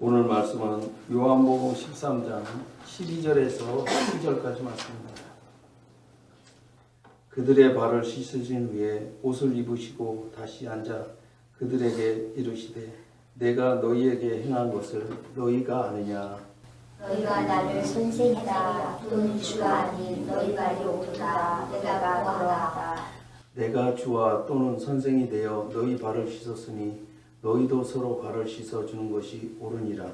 오늘 말씀은 요한복음 13장 12절에서 12절까지 말씀입니다. 그들의 발을 씻으신 후에 옷을 입으시고 다시 앉아 그들에게 이르시되 내가 너희에게 행한 것을 너희가 아느냐. 너희가 나를 선생이라 또는 주가 아닌 너희가 이르도다 내가 뭐하다. 내가 주와 또는 선생이 되어 너희 발을 씻었으니 너희도 서로 발을 씻어주는 것이 옳으니라.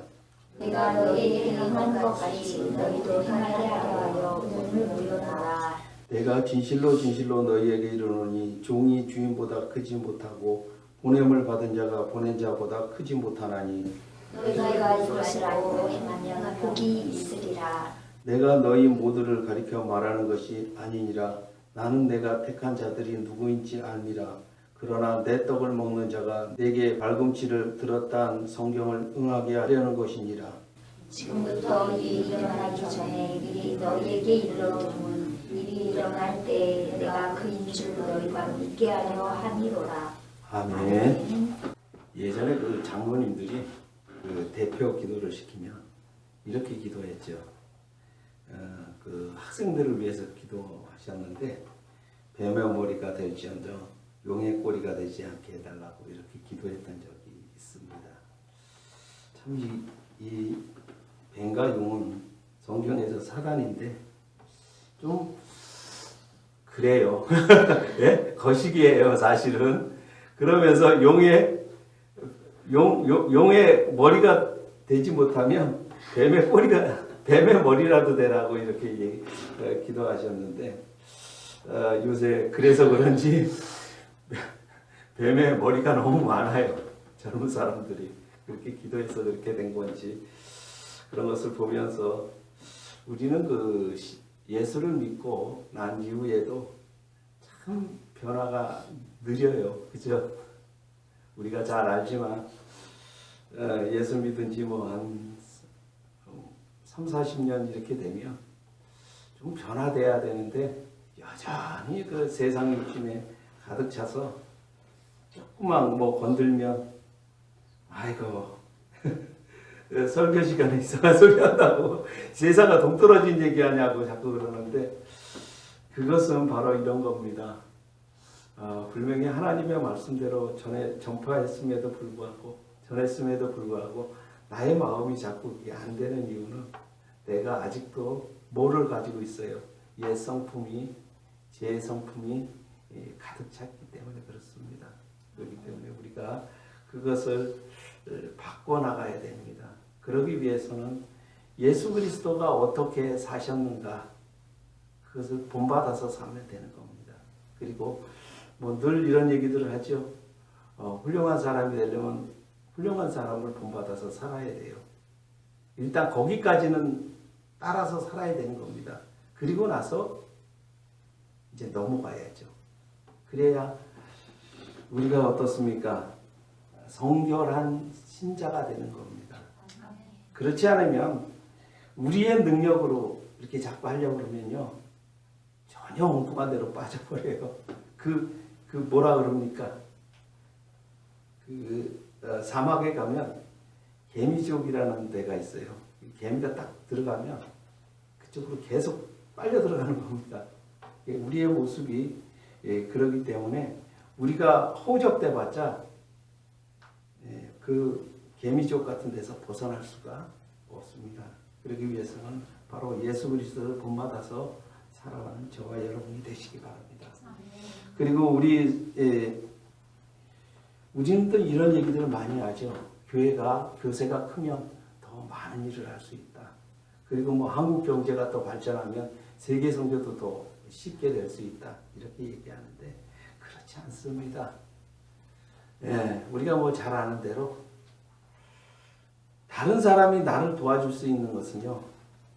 내가 너희에게 행한 것 같이 너희도 행하게 하려 하여 오늘 물러나라. 내가 진실로 진실로 너희에게 이르노니 종이 주인보다 크지 못하고 보냄을 받은 자가 보낸 자보다 크지 못하나니 너희가 이것을 알고 행하면 복이 있으리라. 내가 너희 모두를 가리켜 말하는 것이 아니니라. 나는 내가 택한 자들이 누구인지 알미라. 그러나 내 떡을 먹는 자가 내게 발꿈치를 들었다는 성경을 응하게 하려는 것이니라. 지금부터 일이 일어나기 전에 미리 너희에게 이르러두면 일이 일어날 때 내가 그인 줄 너희가 믿게 하려 함이로라. 아멘. 예전에 그 장로님들이 그 대표 기도를 시키면 이렇게 기도했죠. 그 학생들을 위해서 기도하셨는데 뱀의 머리가 될지언정 용의 꼬리가 되지 않게 해달라고 이렇게 기도했던 적이 있습니다. 참 이 뱀과 용은 성경에서 사단인데 좀 그래요. 네? 거시기예요, 사실은. 그러면서 용의 머리가 되지 못하면 뱀의 머리라도 되라고 이렇게 기도하셨는데 요새 그래서 그런지 뱀의 머리가 너무 많아요. 젊은 사람들이 그렇게 기도해서 그렇게 된 건지 그런 것을 보면서 우리는 그 예수를 믿고 난 이후에도 참 변화가 느려요. 그죠? 우리가 잘 알지만 예수 믿은 지 뭐 한 3, 40년 이렇게 되면 좀 변화돼야 되는데 여전히 그 세상 욕심에 가득 차서 조금만 뭐 건들면 아이고 설교 시간에 이상한 소리 한다고 세상과 동떨어진 얘기하냐고 자꾸 그러는데 그것은 바로 이런 겁니다. 분명히 하나님의 말씀대로 전파했음에도 불구하고 나의 마음이 자꾸 이게 안 되는 이유는 내가 아직도 뭐를 가지고 있어요? 옛 성품이 제 성품이 가득 찼기 때문에 그렇습니다. 그렇기 때문에 우리가 그것을 바꿔나가야 됩니다. 그러기 위해서는 예수 그리스도가 어떻게 사셨는가 그것을 본받아서 살면 되는 겁니다. 그리고 뭐 늘 이런 얘기들을 하죠. 훌륭한 사람이 되려면 훌륭한 사람을 본받아서 살아야 돼요. 일단 거기까지는 따라서 살아야 되는 겁니다. 그리고 나서 이제 넘어가야죠. 그래야 우리가 어떻습니까? 성결한 신자가 되는 겁니다. 그렇지 않으면 우리의 능력으로 이렇게 자꾸 하려고 그러면요. 전혀 엉뚱한 데로 빠져버려요. 그 뭐라 그럽니까? 사막에 가면 개미지옥이라는 데가 있어요. 개미가 딱 들어가면 그쪽으로 계속 빨려 들어가는 겁니다. 우리의 모습이 그러기 때문에 우리가 허우적대봤자 그 개미지옥 같은 데서 벗어날 수가 없습니다. 그러기 위해서는 바로 예수 그리스도를 본받아서 살아가는 저와 여러분이 되시기 바랍니다. 그리고 우리는 또 이런 얘기들을 많이 하죠. 교세가 크면 더 많은 일을 할 수 있다. 그리고 뭐 한국 경제가 더 발전하면 세계 선교도 더 쉽게 될 수 있다. 이렇게 얘기하는데 그렇지 않습니다. 우리가 뭐 잘 아는 대로 다른 사람이 나를 도와줄 수 있는 것은요.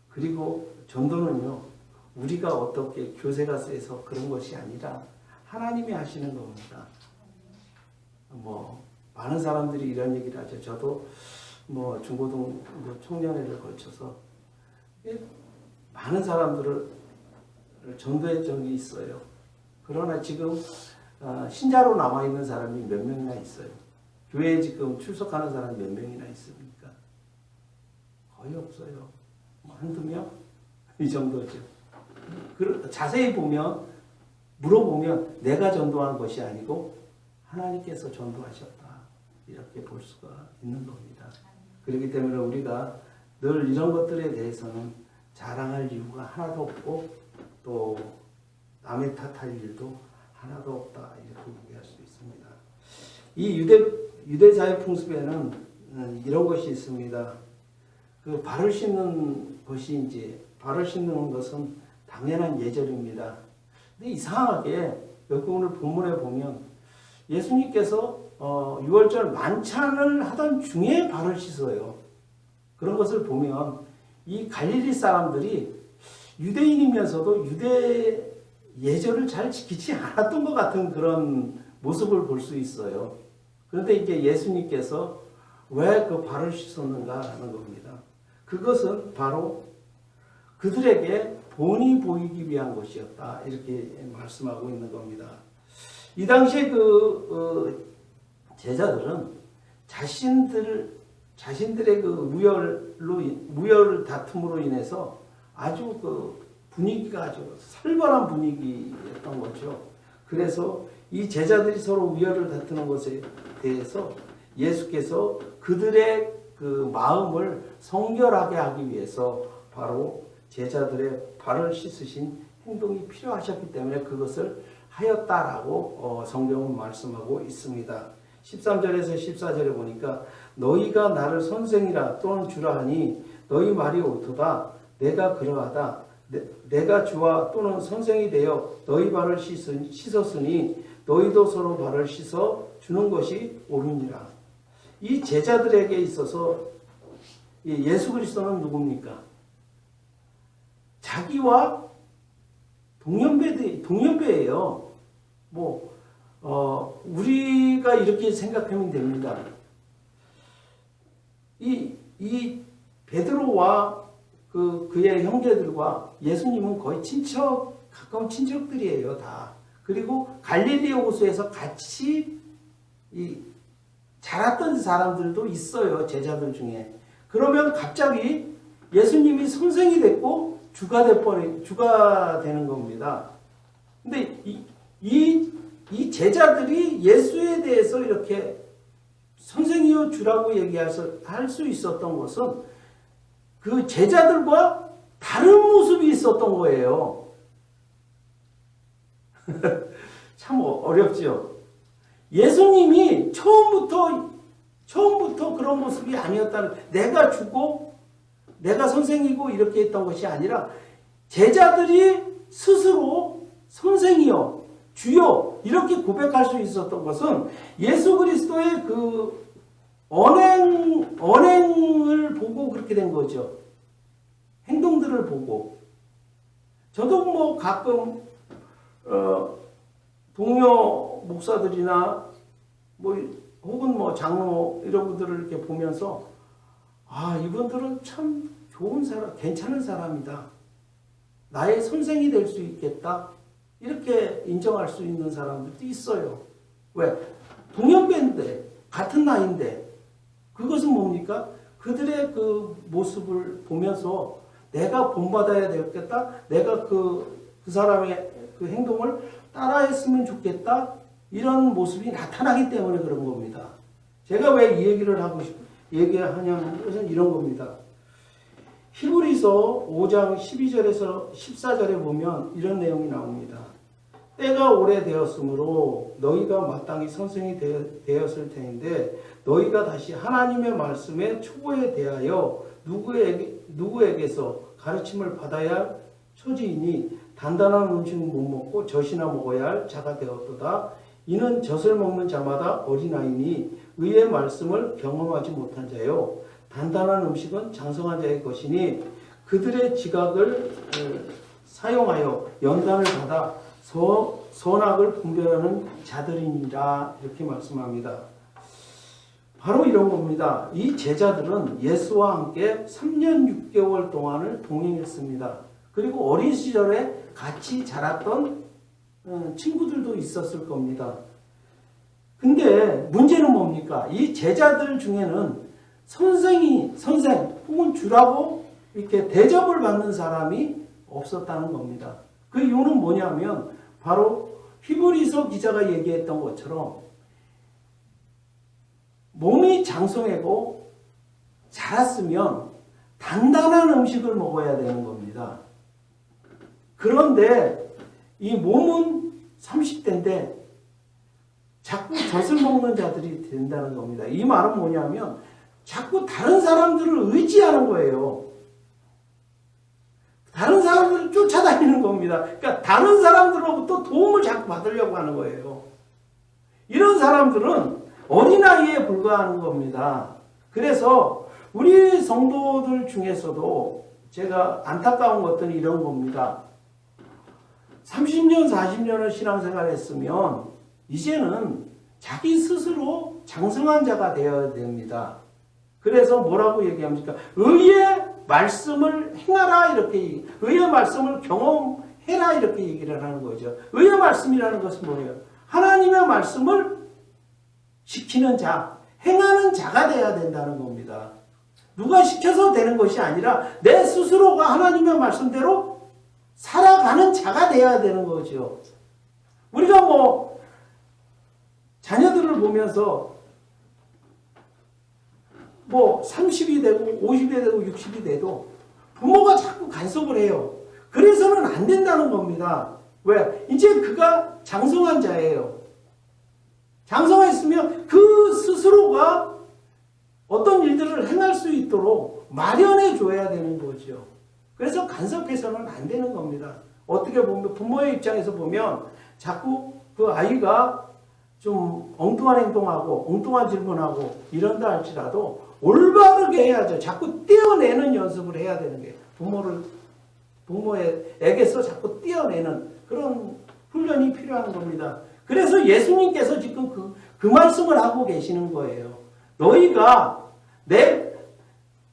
그리고 전도는요. 우리가 어떻게 교세가 세서 그런 것이 아니라 하나님이 하시는 겁니다. 뭐 많은 사람들이 이런 얘기를 하죠. 저도 뭐 중고등 청년회를 거쳐서 많은 사람들을 전도한 적이 있어요. 그러나 지금 신자로 남아있는 사람이 몇 명이나 있어요. 교회에 지금 출석하는 사람이 몇 명이나 있습니까? 거의 없어요. 뭐 한두 명? 이 정도죠. 자세히 보면, 물어보면 내가 전도한 것이 아니고 하나님께서 전도하셨다. 이렇게 볼 수가 있는 겁니다. 그렇기 때문에 우리가 늘 이런 것들에 대해서는 자랑할 이유가 하나도 없고 또 남의 탓할 일도 하나도 없다. 이렇게 얘기할 수 있습니다. 이 유대자의 풍습에는 이런 것이 있습니다. 그 발을 씻는 것이 이제 발을 씻는 것은 당연한 예절입니다. 근데 이상하게 여기 오늘 본문에 보면 예수님께서 6월절 만찬을 하던 중에 발을 씻어요. 그런 것을 보면 이 갈릴리 사람들이 유대인이면서도 유대 예절을 잘 지키지 않았던 것 같은 그런 모습을 볼 수 있어요. 그런데 이제 예수님께서 왜 그 발을 씻었는가 하는 겁니다. 그것은 바로 그들에게 본이 보이기 위한 것이었다. 이렇게 말씀하고 있는 겁니다. 이 당시에 제자들은 자신들의 그 무혈 다툼으로 인해서 아주 분위기가 아주 살벌한 분위기였던 거죠. 그래서 이 제자들이 서로 우열을 다투는 것에 대해서 예수께서 그들의 그 마음을 성결하게 하기 위해서 바로 제자들의 발을 씻으신 행동이 필요하셨기 때문에 그것을 하였다라고 성경은 말씀하고 있습니다. 13절에서 14절에 보니까 너희가 나를 선생이라 또는 주라 하니 너희 말이 옳도다. 내가 그러하다. 내가 주와 또는 선생이 되어 너희 발을 씻었으니 너희도 서로 발을 씻어 주는 것이 옳으니라. 이 제자들에게 있어서 예수 그리스도는 누굽니까? 자기와 동년배예요. 우리가 이렇게 생각하면 됩니다. 이 베드로와 그의 형제들과 예수님은 거의 가까운 친척들이에요, 다. 그리고 갈릴리 호수에서 같이 자랐던 사람들도 있어요, 제자들 중에. 그러면 갑자기 예수님이 선생이 됐고 주가 되는 겁니다. 근데 이 제자들이 예수에 대해서 이렇게 선생이요 주라고 얘기할 수 있었던 것은 그 제자들과 다른 모습이 있었던 거예요. 참 어렵죠. 예수님이 처음부터 그런 모습이 아니었다는, 내가 주고 내가 선생이고 이렇게 했던 것이 아니라 제자들이 스스로 선생이요 주요 이렇게 고백할 수 있었던 것은 예수 그리스도의 그 언행을 보고 그렇게 된 거죠. 행동들을 보고. 저도 가끔 동료 목사들이나 혹은 장로 이런 분들을 이렇게 보면서 이분들은 참 좋은 사람, 괜찮은 사람이다. 나의 선생이 될 수 있겠다. 이렇게 인정할 수 있는 사람들도 있어요. 왜? 동년배인데, 같은 나이인데, 그것은 뭡니까? 그들의 그 모습을 보면서 내가 본받아야 되겠다. 내가 그 사람의 그 행동을 따라했으면 좋겠다. 이런 모습이 나타나기 때문에 그런 겁니다. 제가 왜 이 얘기를 얘기하냐는 것은 이런 겁니다. 히브리서 5장 12절에서 14절에 보면 이런 내용이 나옵니다. 때가 오래되었으므로 너희가 마땅히 선생이 되었을 터인데 너희가 다시 하나님의 말씀의 초보에 대하여 누구에게서 가르침을 받아야 할 처지이니 단단한 음식은 못 먹고 젖이나 먹어야 할 자가 되었도다. 이는 젖을 먹는 자마다 어린아이니 의의 말씀을 경험하지 못한 자요. 단단한 음식은 장성한 자의 것이니 그들의 지각을 사용하여 연단을 받아 선악을 분별하는 자들이니라. 이렇게 말씀합니다. 바로 이런 겁니다. 이 제자들은 예수와 함께 3년 6개월 동안을 동행했습니다. 그리고 어린 시절에 같이 자랐던 친구들도 있었을 겁니다. 근데 문제는 뭡니까? 이 제자들 중에는 선생 혹은 좀 주라고 이렇게 대접을 받는 사람이 없었다는 겁니다. 그 이유는 뭐냐면 바로 히브리서 기자가 얘기했던 것처럼 몸이 장성하고 자랐으면 단단한 음식을 먹어야 되는 겁니다. 그런데 이 몸은 30대인데 자꾸 젖을 먹는 자들이 된다는 겁니다. 이 말은 뭐냐면 자꾸 다른 사람들을 의지하는 거예요. 다른 사람들을 쫓아다니는 겁니다. 그러니까 다른 사람들로부터 도움을 자꾸 받으려고 하는 거예요. 이런 사람들은 어린아이에 불과하는 겁니다. 그래서 우리 성도들 중에서도 제가 안타까운 것들은 이런 겁니다. 30년, 40년을 신앙생활 했으면 이제는 자기 스스로 장성한 자가 되어야 됩니다. 그래서 뭐라고 얘기합니까? 의의 말씀을 행하라 이렇게, 의의 말씀을 경험해라 이렇게 얘기를 하는 거죠. 의의 말씀이라는 것은 뭐예요? 하나님의 말씀을 지키는 자, 행하는 자가 돼야 된다는 겁니다. 누가 시켜서 되는 것이 아니라 내 스스로가 하나님의 말씀대로 살아가는 자가 돼야 되는 거죠. 우리가 뭐 자녀들을 보면서 뭐 30이 되고 50이 되고 60이 돼도 부모가 자꾸 간섭을 해요. 그래서는 안 된다는 겁니다. 왜? 이제 그가 장성한 자예요. 장성했으면 그 스스로가 어떤 일들을 행할 수 있도록 마련해 줘야 되는 거죠. 그래서 간섭해서는 안 되는 겁니다. 어떻게 보면 부모의 입장에서 보면 자꾸 그 아이가 좀 엉뚱한 행동하고 엉뚱한 질문하고 이런다 할지라도 올바르게 해야죠. 자꾸 떼어내는 연습을 해야 되는 게 부모에게서 자꾸 떼어내는 그런 훈련이 필요한 겁니다. 그래서 예수님께서 지금 그 말씀을 하고 계시는 거예요. 너희가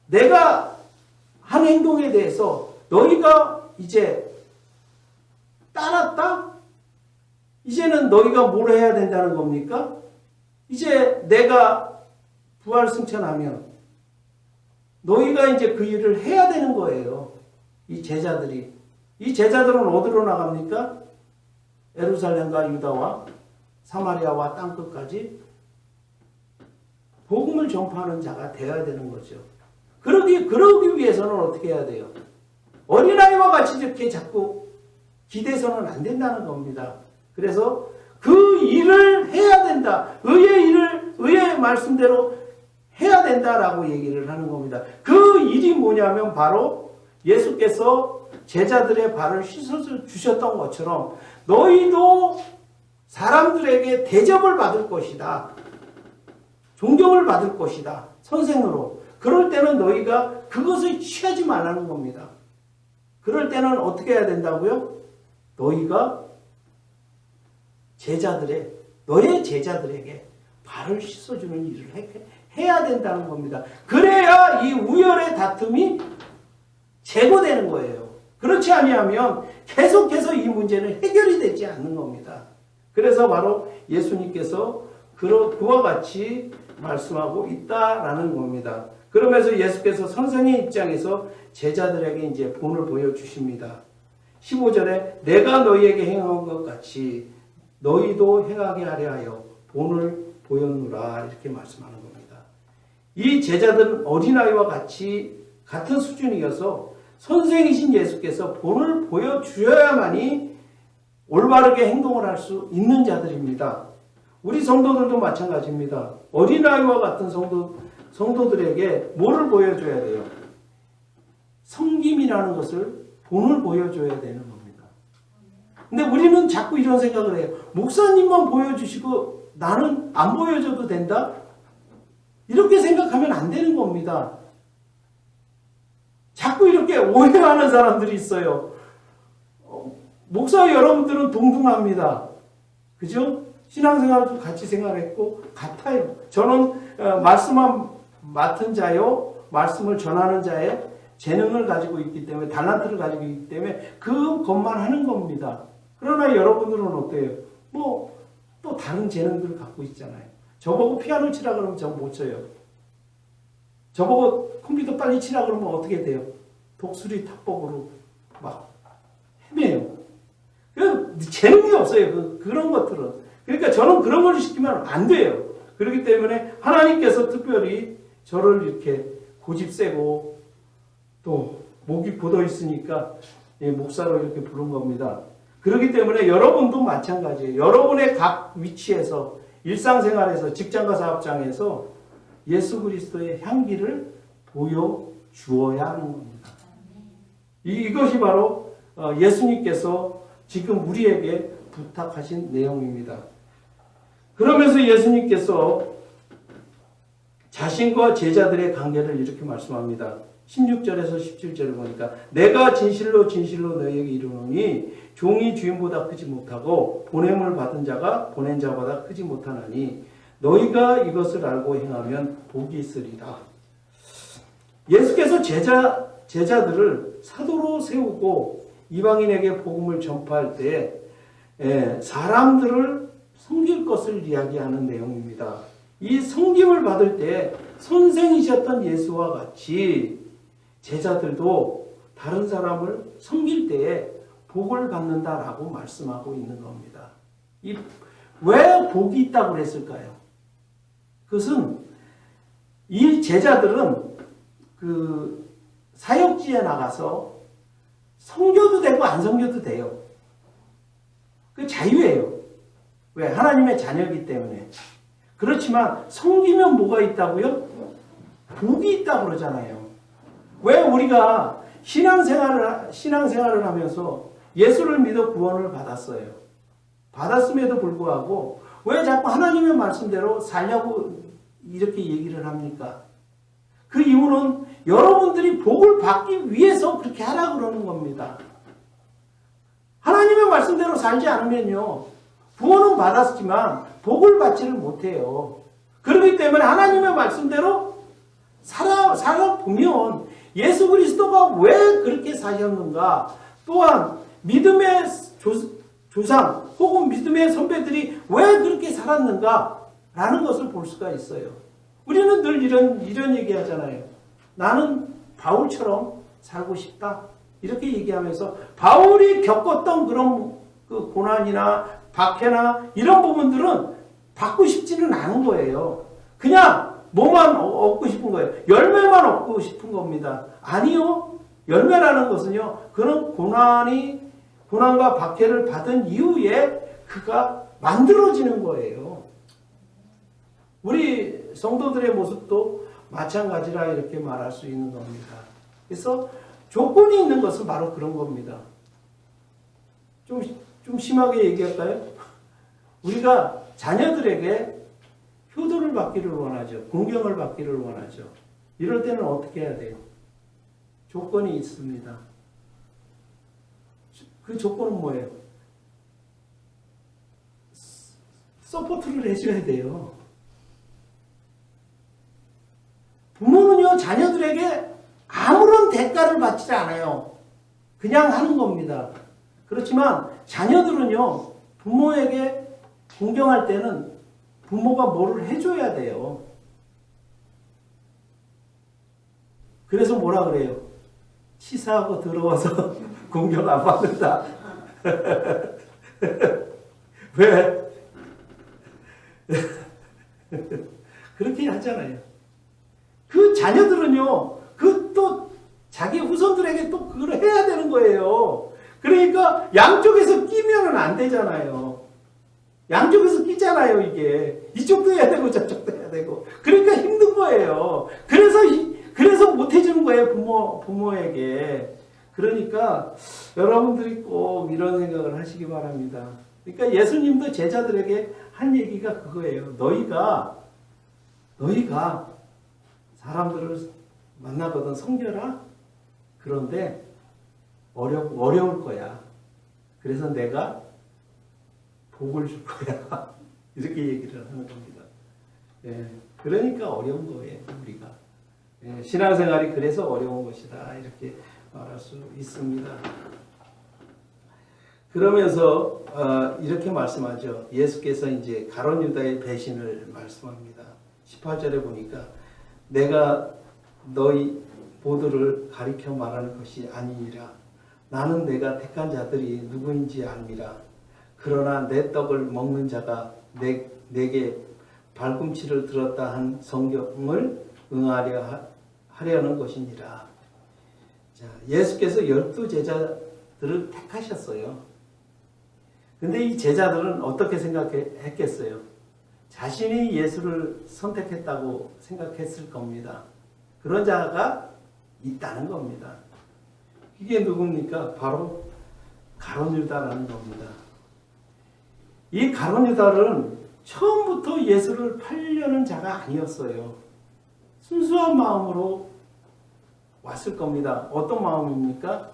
내가 한 행동에 대해서 너희가 이제 따랐다? 이제는 너희가 뭘 해야 된다는 겁니까? 이제 내가 부활승천하면 너희가 이제 그 일을 해야 되는 거예요. 이 제자들이. 이 제자들은 어디로 나갑니까? 예루살렘과 유다와 사마리아와 땅끝까지 복음을 전파하는 자가 되어야 되는 거죠. 그러기 위해서는 어떻게 해야 돼요? 어린아이와 같이 이렇게 자꾸 기대서는 안 된다는 겁니다. 그래서 그 일을 해야 된다. 의의 말씀대로 해야 된다라고 얘기를 하는 겁니다. 그 일이 뭐냐면 바로 예수께서 제자들의 발을 씻어 주셨던 것처럼 너희도 사람들에게 대접을 받을 것이다. 존경을 받을 것이다. 선생으로. 그럴 때는 너희가 그것을 취하지 말라는 겁니다. 그럴 때는 어떻게 해야 된다고요? 너희가 너의 제자들에게 발을 씻어주는 일을 해야 된다는 겁니다. 그래야 이 우열의 다툼이 제거되는 거예요. 그렇지 아니하면 계속해서 이 문제는 해결이 되지 않는 겁니다. 그래서 바로 예수님께서 그와 같이 말씀하고 있다라는 겁니다. 그러면서 예수께서 선생의 입장에서 제자들에게 이제 본을 보여주십니다. 15절에 내가 너희에게 행한 것 같이 너희도 행하게 하려 하여 본을 보였노라 이렇게 말씀하는 겁니다. 이 제자들은 어린아이와 같은 수준이어서 선생이신 예수께서 본을 보여주어야만이 올바르게 행동을 할 수 있는 자들입니다. 우리 성도들도 마찬가지입니다. 어린아이와 같은 성도들에게 뭐를 보여줘야 돼요? 섬김이라는 것을 본을 보여줘야 되는 겁니다. 근데 우리는 자꾸 이런 생각을 해요. 목사님만 보여주시고 나는 안 보여줘도 된다? 이렇게 생각하면 안 되는 겁니다. 자꾸 이렇게 오해하는 사람들이 있어요. 목사 여러분들은 동등합니다. 그죠? 신앙생활도 같이 생활했고 같아요. 저는 말씀만 맡은 자요. 말씀을 전하는 자의 재능을 가지고 있기 때문에 달란트를 가지고 있기 때문에 그것만 하는 겁니다. 그러나 여러분들은 어때요? 뭐 또 다른 재능들을 갖고 있잖아요. 저보고 피아노 치라 그러면 전 못 쳐요. 저보고 컴퓨터 빨리 치라 그러면 어떻게 돼요? 독수리 탑복으로 막 헤매요. 재능이 없어요. 그런 것들은. 그러니까 저는 그런 걸 시키면 안 돼요. 그렇기 때문에 하나님께서 특별히 저를 이렇게 고집 세고 또 목이 굳어 있으니까 목사로 이렇게 부른 겁니다. 그렇기 때문에 여러분도 마찬가지예요. 여러분의 각 위치에서 일상생활에서 직장과 사업장에서 예수 그리스도의 향기를 보여주어야 하는 겁니다. 이것이 바로 예수님께서 지금 우리에게 부탁하신 내용입니다. 그러면서 예수님께서 자신과 제자들의 관계를 이렇게 말씀합니다. 16절에서 17절을 보니까 내가 진실로 진실로 너희에게 이르노니 종이 주인보다 크지 못하고 보냄을 받은 자가 보낸 자보다 크지 못하나니 너희가 이것을 알고 행하면 복이 있으리라. 예수께서 제자들을 사도로 세우고 이방인에게 복음을 전파할 때 사람들을 섬길 것을 이야기하는 내용입니다. 이 섬김을 받을 때 선생이셨던 예수와 같이 제자들도 다른 사람을 섬길 때에 복을 받는다라고 말씀하고 있는 겁니다. 왜 복이 있다고 그랬을까요? 그것은 이 제자들은 그 사역지에 나가서 섬겨도 되고 안 섬겨도 돼요. 그 자유예요. 왜? 하나님의 자녀이기 때문에. 그렇지만 섬기면 뭐가 있다고요? 복이 있다고 그러잖아요. 왜 우리가 신앙생활을 하면서 예수를 믿어 구원을 받았어요. 받았음에도 불구하고 왜 자꾸 하나님의 말씀대로 살려고 이렇게 얘기를 합니까? 그 이유는 여러분들이 복을 받기 위해서 그렇게 하라고 그러는 겁니다. 하나님의 말씀대로 살지 않으면요, 구원은 받았지만 복을 받지를 못해요. 그렇기 때문에 하나님의 말씀대로 살아보면 예수 그리스도가 왜 그렇게 사셨는가, 또한 믿음의 조상 혹은 믿음의 선배들이 왜 그렇게 살았는가 라는 것을 볼 수가 있어요. 우리는 늘 이런 얘기 하잖아요. 나는 바울처럼 살고 싶다. 이렇게 얘기하면서 바울이 겪었던 그런 그 고난이나 박해나 이런 부분들은 받고 싶지는 않은 거예요. 그냥 뭐만 얻고 싶은 거예요. 열매만 얻고 싶은 겁니다. 아니요. 열매라는 것은요, 그런 고난과 박해를 받은 이후에 그가 만들어지는 거예요. 우리 성도들의 모습도 마찬가지라 이렇게 말할 수 있는 겁니다. 그래서 조건이 있는 것은 바로 그런 겁니다. 좀 심하게 얘기할까요? 우리가 자녀들에게 효도를 받기를 원하죠. 공경을 받기를 원하죠. 이럴 때는 어떻게 해야 돼요? 조건이 있습니다. 그 조건은 뭐예요? 서포트를 해줘야 돼요. 부모는요, 자녀들에게 아무런 대가를 받지 않아요. 그냥 하는 겁니다. 그렇지만 자녀들은요, 부모에게 공경할 때는 부모가 뭐를 해줘야 돼요. 그래서 뭐라 그래요? 치사하고 더러워서 공경 안 받는다. 왜? 그렇게 하잖아요. 그 자녀들은요, 그 또 자기 후손들에게 또 그걸 해야 되는 거예요. 그러니까 양쪽에서 끼면은 안 되잖아요. 양쪽에서 끼잖아요, 이게. 이쪽도 해야 되고 저쪽도 해야 되고. 그러니까 힘든 거예요. 그래서 못 해주는 거예요, 부모에게. 그러니까 여러분들이 꼭 이런 생각을 하시기 바랍니다. 그러니까 예수님도 제자들에게 한 얘기가 그거예요. 너희가 사람들을 만나거든 섬겨라. 그런데 어려울 거야. 그래서 내가 복을 줄 거야. 이렇게 얘기를 하는 겁니다. 예, 그러니까 어려운 거예요, 우리가. 예, 신앙생활이 그래서 어려운 것이다. 이렇게 말할 수 있습니다. 그러면서 이렇게 말씀하죠. 예수께서 이제 가룟 유다의 배신을 말씀합니다. 18절에 보니까 내가 너희 모두를 가리켜 말하는 것이 아니니라. 나는 내가 택한 자들이 누구인지 알미라. 그러나 내 떡을 먹는 자가 내게 발꿈치를 들었다 한 성경을 하려는 것이니라. 자, 예수께서 12 제자들을 택하셨어요. 근데 이 제자들은 어떻게 생각했겠어요? 자신이 예수를 선택했다고 생각했을 겁니다. 그런 자가 있다는 겁니다. 이게 누굽니까? 바로 가룟 유다라는 겁니다. 이 가룟 유다는 처음부터 예수를 팔려는 자가 아니었어요. 순수한 마음으로 왔을 겁니다. 어떤 마음입니까?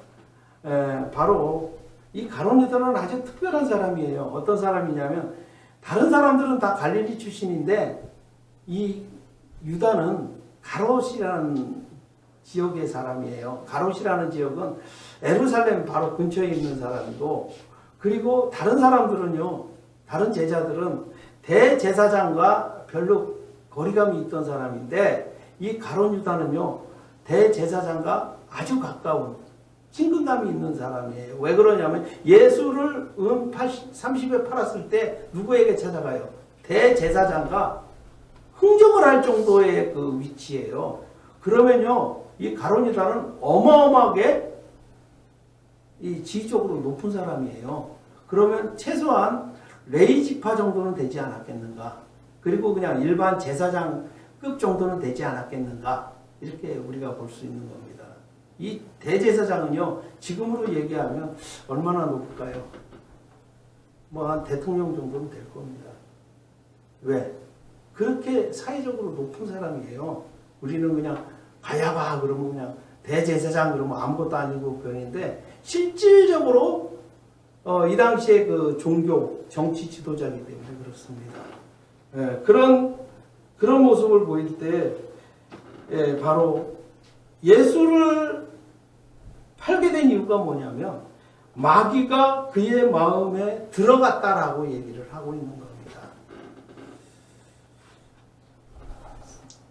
바로 이 가룟 유다는 아주 특별한 사람이에요. 어떤 사람이냐면 다른 사람들은 다 갈릴리 출신인데 이 유다는 가롯이라는 지역의 사람이에요. 가롯이라는 지역은 예루살렘 바로 근처에 있는 사람이고, 그리고 다른 사람들은요, 다른 제자들은 대제사장과 별로 거리감이 있던 사람인데, 이 가롯 유다는요, 대제사장과 아주 가까운 친근감이 있는 사람이에요. 왜 그러냐면 예수를 30에 팔았을 때 누구에게 찾아가요? 대제사장과 흥정을 할 정도의 그 위치예요. 그러면요, 이 가룟 유다는 어마어마하게 이 지위적으로 높은 사람이에요. 그러면 최소한 레위 지파 정도는 되지 않았겠는가? 그리고 그냥 일반 제사장급 정도는 되지 않았겠는가? 이렇게 우리가 볼 수 있는 겁니다. 이 대제사장은요, 지금으로 얘기하면 얼마나 높을까요? 뭐 한 대통령 정도는 될 겁니다. 왜? 그렇게 사회적으로 높은 사람이에요. 우리는 그냥 가야바 그러면 그냥 대제사장 그러면 아무것도 아니고 그러는데, 실질적으로 이 당시에 그 종교 정치 지도자이기 때문에 그렇습니다. 예, 그런 모습을 보일 때 바로 예수를 팔게 된 이유가 뭐냐면 마귀가 그의 마음에 들어갔다라고 얘기를 하고 있는 겁니다.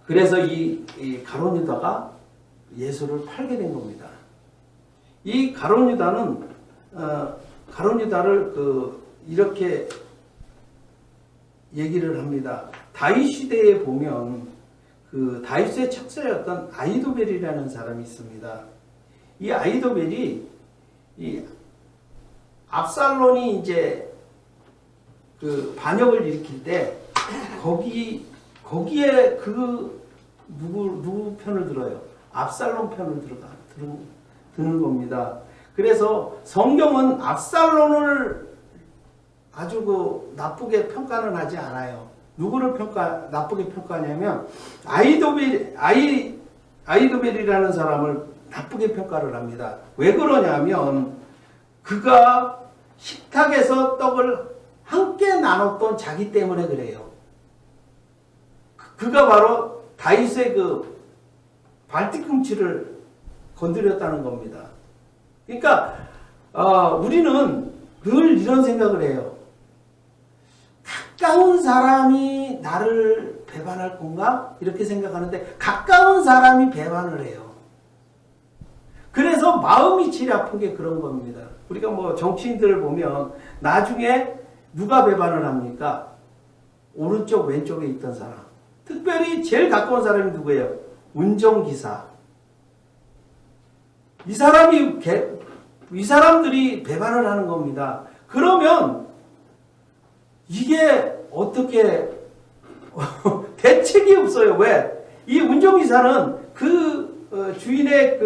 그래서 이 가룟 유다가 예수를 팔게 된 겁니다. 이 가룟 유다는 가룟 유다를 이렇게 얘기를 합니다. 다윗 시대에 보면 그 다윗의 척서였던 아히도벨이라는 사람이 있습니다. 이 아히도벨이 이 압살롬이 이제 그 반역을 일으킬 때 거기에 누구 편을 들어요? 압살롬 편을 드는 겁니다. 그래서 성경은 압살롬을 아주 나쁘게 평가는 하지 않아요. 누구를 나쁘게 평가하냐면 아히도벨이라는 사람을 나쁘게 평가를 합니다. 왜 그러냐면 그가 식탁에서 떡을 함께 나눴던 자기 때문에 그래요. 그가 바로 다윗의 그 발뒤꿈치를 건드렸다는 겁니다. 그러니까 우리는 늘 이런 생각을 해요. 가까운 사람이 나를 배반할 건가? 이렇게 생각하는데 가까운 사람이 배반을 해요. 그래서 마음이 제일 아픈 게 그런 겁니다. 우리가 뭐 정치인들을 보면 나중에 누가 배반을 합니까? 오른쪽 왼쪽에 있던 사람. 특별히 제일 가까운 사람이 누구예요? 운전기사. 이 사람들이 배반을 하는 겁니다. 그러면 이게 어떻게 대책이 없어요. 왜? 이 운전기사는 주인의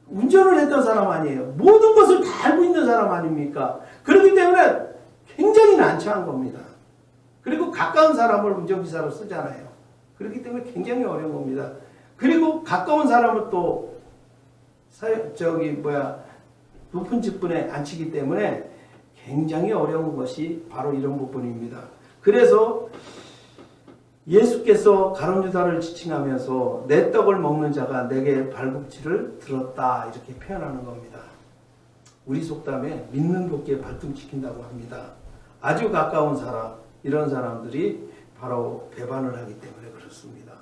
운전을 했던 사람 아니에요. 모든 것을 다 알고 있는 사람 아닙니까? 그렇기 때문에 굉장히 난처한 겁니다. 그리고 가까운 사람을 운전기사로 쓰잖아요. 그렇기 때문에 굉장히 어려운 겁니다. 그리고 가까운 사람을 또 높은 직분에 앉히기 때문에 굉장히 어려운 것이 바로 이런 부분입니다. 그래서 예수께서 가룟 유다를 지칭하면서 내 떡을 먹는 자가 내게 발꿈치를 들었다 이렇게 표현하는 겁니다. 우리 속담에 믿는 도끼에 발등 찍힌다고 합니다. 아주 가까운 사람, 이런 사람들이 바로 배반을 하기 때문에 그렇습니다.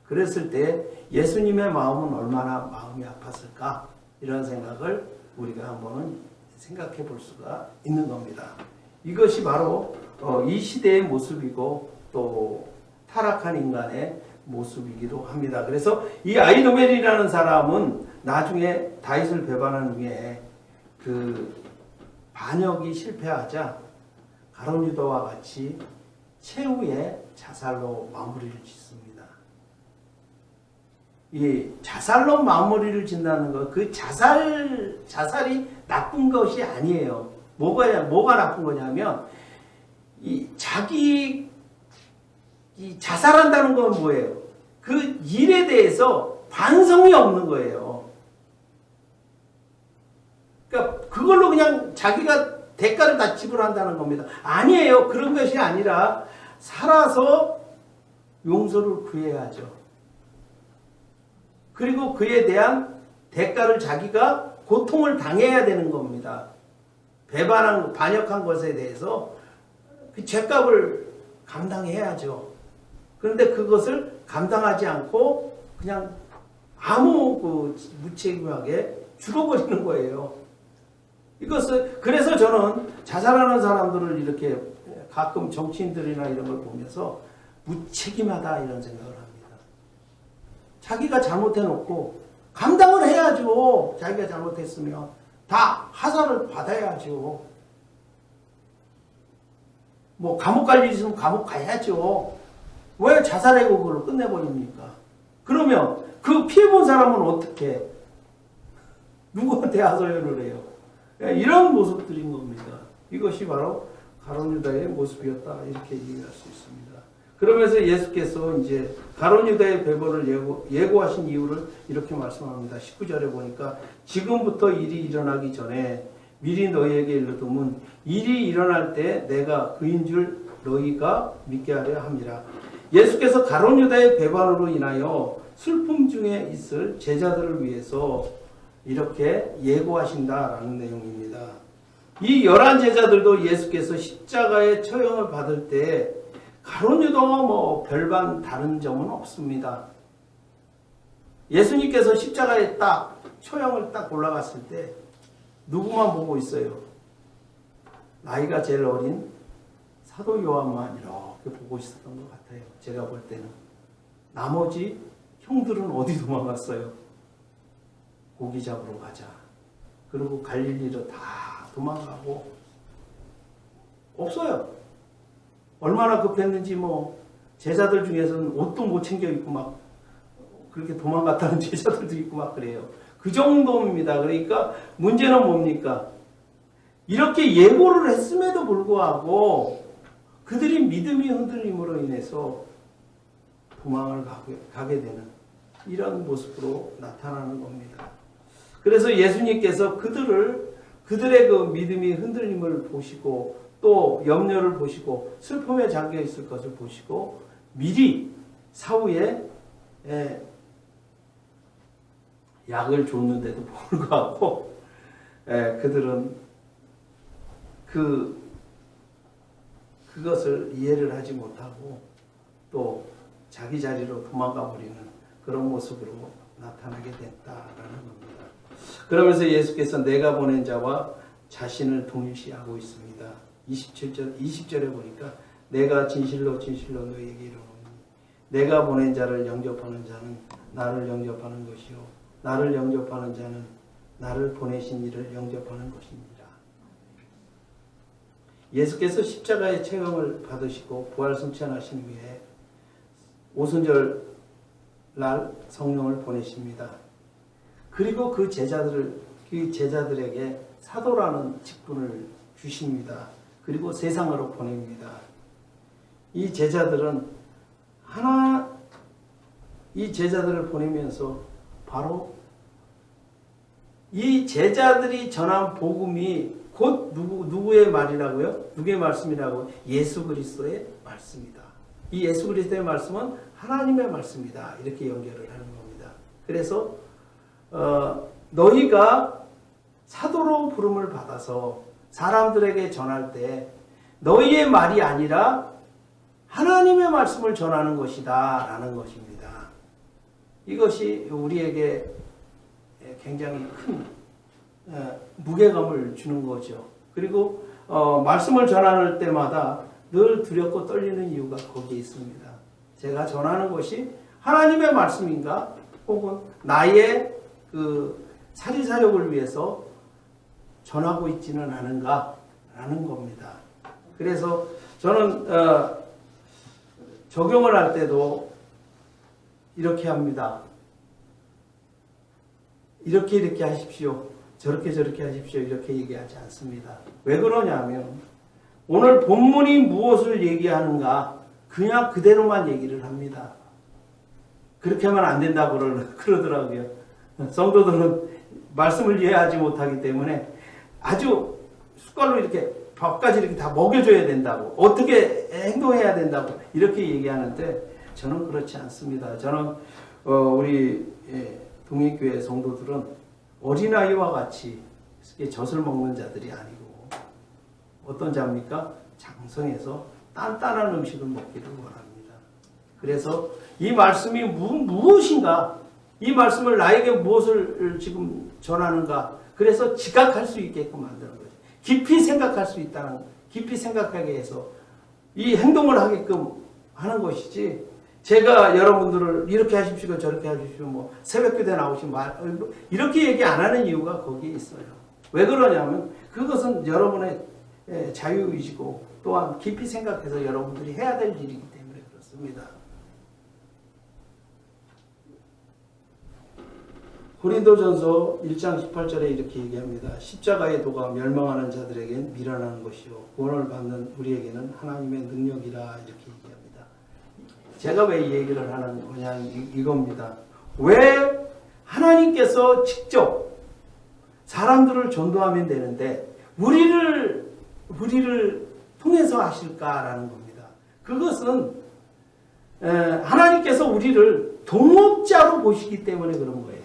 그랬을 때 예수님의 마음은 얼마나 마음이 아팠을까? 이런 생각을 우리가 한번 생각해 볼 수가 있는 겁니다. 이것이 바로 이 시대의 모습이고 또 타락한 인간의 모습이기도 합니다. 그래서 이 아히도벨이라는 사람은 나중에 다윗을 배반한 후에 그 반역이 실패하자 가룟 유다와 같이 최후의 자살로 마무리를 짓습니다. 이 자살로 마무리를 짓는다는 것, 그 자살이 나쁜 것이 아니에요. 뭐가 나쁜 거냐면 이 자살한다는 건 뭐예요? 그 일에 대해서 반성이 없는 거예요. 그러니까 그걸로 그냥 자기가 대가를 다 지불한다는 겁니다. 아니에요. 그런 것이 아니라 살아서 용서를 구해야죠. 그리고 그에 대한 대가를 자기가 고통을 당해야 되는 겁니다. 반역한 것에 대해서 그 죄값을 감당해야죠. 그런데 그것을 감당하지 않고 그냥 무책임하게 죽어버리는 거예요. 그래서 저는 자살하는 사람들을 이렇게 가끔 정치인들이나 이런 걸 보면서 무책임하다 이런 생각을 합니다. 자기가 잘못해놓고 감당을 해야죠. 자기가 잘못했으면 다 하사를 받아야죠. 뭐 감옥 갈 일 있으면 감옥 가야죠. 왜 자살하고 그걸 끝내버립니까? 그러면 그 피해본 사람은 어떻게 누구한테 하소연을 해요? 이런 모습들인 겁니다. 이것이 바로 가룟 유다의 모습이었다 이렇게 얘기할 수 있습니다. 그러면서 예수께서 이제 가룟 유다의 배반을 예고하신 이유를 이렇게 말씀합니다. 19절에 보니까 지금부터 일이 일어나기 전에 미리 너희에게 일러두면 일이 일어날 때 내가 그인 줄 너희가 믿게 하려 함이라. 예수께서 가룟 유다의 배반으로 인하여 슬픔 중에 있을 제자들을 위해서 이렇게 예고하신다라는 내용입니다. 이 11제자들도 예수께서 십자가의 처형을 받을 때 가룟 유다와 뭐 별반 다른 점은 없습니다. 예수님께서 십자가에 처형을 올라갔을 때 누구만 보고 있어요? 나이가 제일 어린 사도 요한만 이렇게 보고 있었던 것 같아요. 제가 볼 때는. 나머지 형들은 어디 도망갔어요? 고기 잡으러 가자. 그리고 갈릴리로 다 도망가고 없어요. 얼마나 급했는지 뭐 제자들 중에서는 옷도 못 챙겨 입고 막 그렇게 도망갔다는 제자들도 있고 막 그래요. 그 정도입니다. 그러니까 문제는 뭡니까? 이렇게 예고를 했음에도 불구하고 그들이 믿음이 흔들림으로 인해서 도망을 가게 되는 이런 모습으로 나타나는 겁니다. 그래서 예수님께서 그들의 그 믿음이 흔들림을 보시고 또 염려를 보시고 슬픔에 잠겨 있을 것을 보시고 미리 사후에 약을 줬는데도 불구하고 그들은 그것을 이해를 하지 못하고 또 자기 자리로 도망가 버리는 그런 모습으로 나타나게 됐다라는 겁니다. 그러면서 예수께서 내가 보낸 자와 자신을 동일시하고 있습니다. 20절에 보니까 내가 진실로 진실로 너희에게 이르노니 내가 보낸 자를 영접하는 자는 나를 영접하는 것이요 나를 영접하는 자는 나를 보내신 이를 영접하는 것입니다. 예수께서 십자가의 체험을 받으시고 부활 승천하신 후에 오순절 날 성령을 보내십니다. 그리고 그 제자들에게 사도라는 직분을 주십니다. 그리고 세상으로 보냅니다. 이 제자들을 보내면서 바로 이 제자들이 전한 복음이 곧 누구의 말이라고요? 누구의 말씀이라고? 예수 그리스도의 말씀이다. 이 예수 그리스도의 말씀은 하나님의 말씀이다. 이렇게 연결을 하는 겁니다. 그래서 너희가 사도로 부름을 받아서 사람들에게 전할 때 너희의 말이 아니라 하나님의 말씀을 전하는 것이다 라는 것입니다. 이것이 우리에게 굉장히 큰 무게감을 주는 거죠. 그리고 말씀을 전하는 때마다 늘 두렵고 떨리는 이유가 거기에 있습니다. 제가 전하는 것이 하나님의 말씀인가 혹은 나의 그 사리사욕을 위해서 전하고 있지는 않은가라는 겁니다. 그래서 저는 적용을 할 때도 이렇게 합니다. 이렇게 하십시오. 저렇게 하십시오. 이렇게 얘기하지 않습니다. 왜 그러냐면 오늘 본문이 무엇을 얘기하는가 그냥 그대로만 얘기를 합니다. 그렇게 하면 안 된다고 그러더라고요. 성도들은 말씀을 이해하지 못하기 때문에 아주 숟갈로 이렇게 밥까지 이렇게 다 먹여줘야 된다고, 어떻게 행동해야 된다고 이렇게 얘기하는데 저는 그렇지 않습니다. 저는 우리 동익교회 성도들은 어린아이와 같이 젖을 먹는 자들이 아니고 어떤 자입니까? 장성해서 단단한 음식을 먹기를 원합니다. 그래서 이 말씀이 무엇인가, 이 말씀을 나에게 무엇을 지금 전하는가, 그래서 지각할 수 있게끔 만드는 거죠. 깊이 생각할 수 있다는, 깊이 생각하게 해서 이 행동을 하게끔 하는 것이지, 제가 여러분들을 이렇게 하십시오, 저렇게 하십시오, 뭐 새벽기도에 나오시면 이렇게 얘기 안 하는 이유가 거기에 있어요. 왜 그러냐면 그것은 여러분의 자유의지고 또한 깊이 생각해서 여러분들이 해야 될 일이기 때문에 그렇습니다. 고린도전서 1장 18절에 이렇게 얘기합니다. 십자가의 도가 멸망하는 자들에겐 미련한 것이요 구원을 받는 우리에게는 하나님의 능력이라 이렇게 얘기합니다. 제가 왜 이 얘기를 하는 거냐 이겁니다. 왜 하나님께서 직접 사람들을 전도하면 되는데 우리를 통해서 하실까라는 겁니다. 그것은 하나님께서 우리를 동업자로 보시기 때문에 그런 거예요.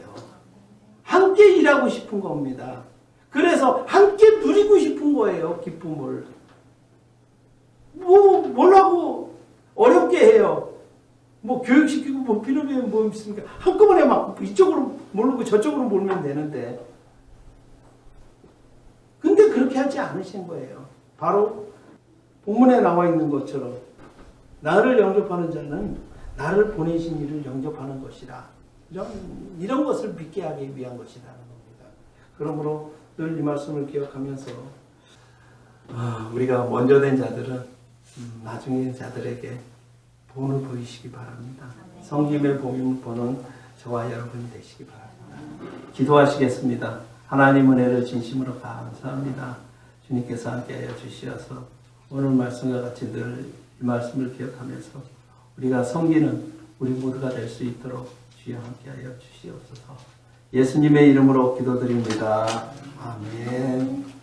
함께 일하고 싶은 겁니다. 그래서 함께 누리고 싶은 거예요. 기쁨을. 뭐라고 어렵게 해요. 뭐 교육시키고 뭐 필요하면 뭐 있습니까? 한꺼번에 막 이쪽으로 모르고 저쪽으로 몰면 되는데. 근데 그렇게 하지 않으신 거예요. 바로 본문에 나와 있는 것처럼 나를 영접하는 자는 나를 보내신 이를 영접하는 것이라. 이런 것을 믿게 하기 위한 것이라는 겁니다. 그러므로 늘 이 말씀을 기억하면서 우리가 먼저 된 자들은 나중에 자들에게 본을 보이시기 바랍니다. 성김의 본을 보는 저와 여러분이 되시기 바랍니다. 기도하시겠습니다. 하나님 은혜를 진심으로 감사합니다. 주님께서 함께하여 주시어서 오늘 말씀과 같이 늘 이 말씀을 기억하면서 우리가 섬기는 우리 모두가 될 수 있도록 주여 함께하여 주시옵소서. 예수님의 이름으로 기도드립니다. 아멘.